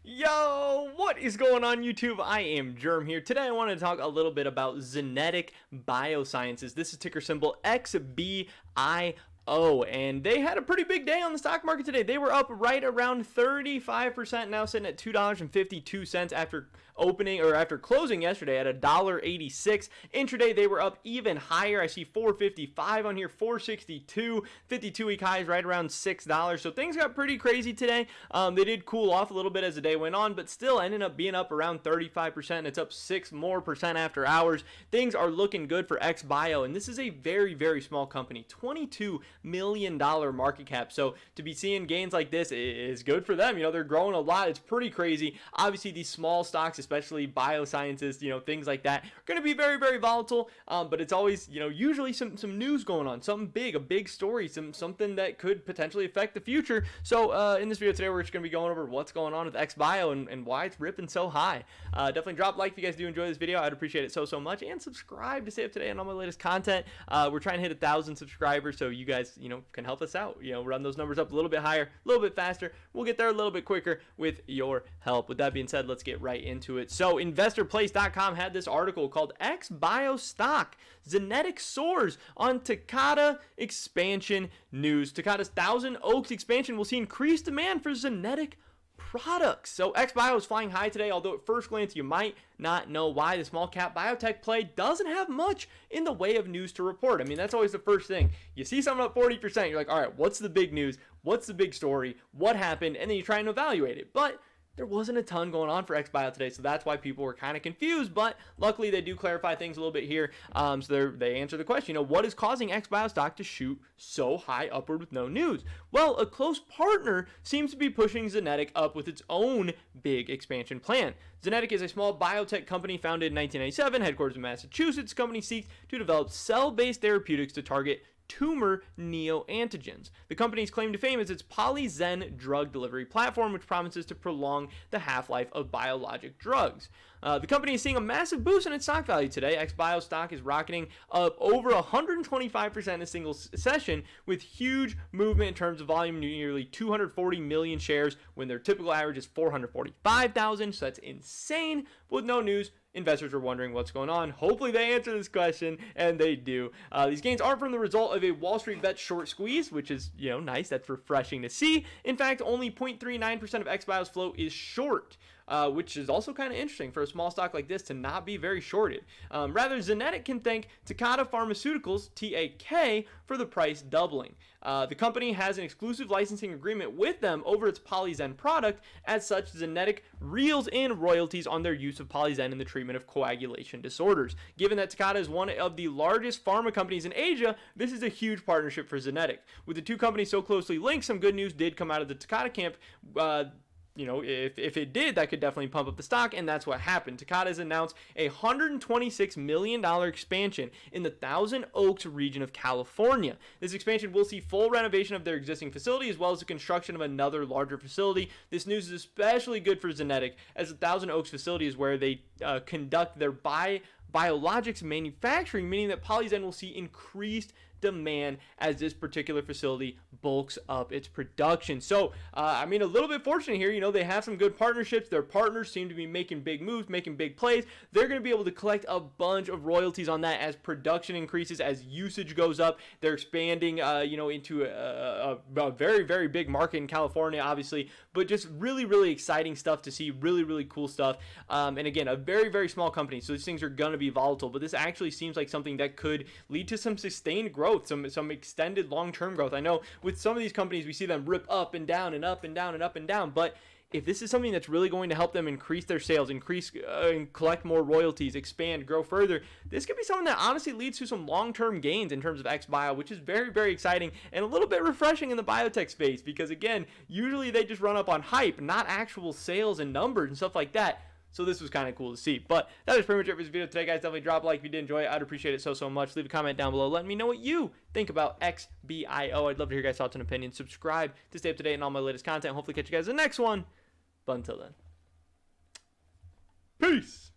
Yo, what is going on YouTube? I am Germ here. Today I want to talk a little bit about Xenetic Biosciences. This is ticker symbol XBIO. And they had a pretty big day on the stock market today. They were up right around 35%, now sitting at $2.52 after opening or after closing yesterday at $1.86. Intraday they were up even higher. I see 455 on here, 462, 52-week highs right around $6. So things got pretty crazy today. They did cool off a little bit as the day went on, but still ended up being up around 35%. It's up 6% more after hours. Things are looking good for Xbio, and this is a very, very small company, $22 million market cap. So to be seeing gains like this is good for them. You know, they're growing a lot. It's pretty crazy. Obviously, these small stocks, especially Biosciences, you know, things like that, are going to be very, very volatile. But it's always, you know, usually some news going on, something big, a big story, something that could potentially affect the future. So in this video today, we're just going to be going over what's going on with Xbio and why it's ripping so high. Definitely drop a like if you guys do enjoy this video. I'd appreciate it so much, and subscribe to stay up to date on all my latest content. We're trying to hit 1,000 subscribers, so you guys, you know, can help us out. You know, run those numbers up a little bit higher, a little bit faster. We'll get there a little bit quicker with your help. With that being said, let's get right into it. So investorplace.com had this article called Xbio Stock Xenetic Soars on Takata expansion news. Takata's Thousand Oaks expansion will see increased demand for Xenetic products. So Xbio is flying high today, although at first glance you might not know why. The small cap biotech play doesn't have much in the way of news to report. I mean, that's always the first thing. You see something up 40%, you're like, all right, what's the big news? What's the big story? What happened? And then you try and evaluate it. But there wasn't a ton going on for Xbio today, so that's why people were kind of confused, but luckily they do clarify things a little bit here. So they answer the question, you know, what is causing Xbio stock to shoot so high upward with no news? Well, a close partner seems to be pushing Xenetic up with its own big expansion plan. Xenetic is a small biotech company founded in 1997, headquarters in Massachusetts. The company seeks to develop cell-based therapeutics to target tumor neoantigens. The company's claim to fame is its PolyXen drug delivery platform, which promises to prolong the half-life of biologic drugs. The company is seeing a massive boost in its stock value today. Xbio stock is rocketing up over 125% in a single session, with huge movement in terms of volume, nearly 240 million shares when their typical average is 445,000. So that's insane. But with no news, investors are wondering what's going on. Hopefully they answer this question, and they do. These gains aren't from the result of a Wall Street bet short squeeze, which is, you know, nice. That's refreshing to see. In fact, only 0.39% of Xbio's float is short, which is also kind of interesting for a small stock like this to not be very shorted. Rather, Xenetic can thank Takata Pharmaceuticals, TAK, for the price doubling. The company has an exclusive licensing agreement with them over its PolyXen product. As such, Xenetic reels in royalties on their use of PolyXen in the treatment of coagulation disorders. Given that Takata is one of the largest pharma companies in Asia, this is a huge partnership for Xenetic. With the two companies so closely linked, some good news did come out of the Takata camp. You know, if it did, that could definitely pump up the stock, and that's what happened. Takata has announced a $126 million expansion in the Thousand Oaks region of California. This expansion will see full renovation of their existing facility, as well as the construction of another larger facility. This news is especially good for Xenetic, as the Thousand Oaks facility is where they conduct their biologics manufacturing, meaning that PolyXen will see increased demand as this particular facility bulks up its production. So, I mean, a little bit fortunate here. You know, they have some good partnerships. Their partners seem to be making big moves, making big plays. They're going to be able to collect a bunch of royalties on that as production increases, as usage goes up. They're expanding, you know, into a very, very big market in California, obviously, but just really, really exciting stuff to see. Really, really cool stuff. And again, a very, very small company, so these things are going to be volatile, but this actually seems like something that could lead to some sustained growth. Some extended long-term growth. I know with some of these companies we see them rip up and down and up and down and up and down, but if this is something that's really going to help them increase their sales, increase and collect more royalties, expand, grow further, this could be something that honestly leads to some long-term gains in terms of Xbio, which is very, very exciting and a little bit refreshing in the biotech space, because again, usually they just run up on hype, not actual sales and numbers and stuff like that. So this was kind of cool to see. But that is pretty much it for this video today, guys. Definitely drop a like if you did enjoy it. I'd appreciate it so much. Leave a comment down below letting me know what you think about Xbio. I'd love to hear your guys' thoughts and opinions. Subscribe to stay up to date on all my latest content. Hopefully catch you guys in the next one. But until then, peace.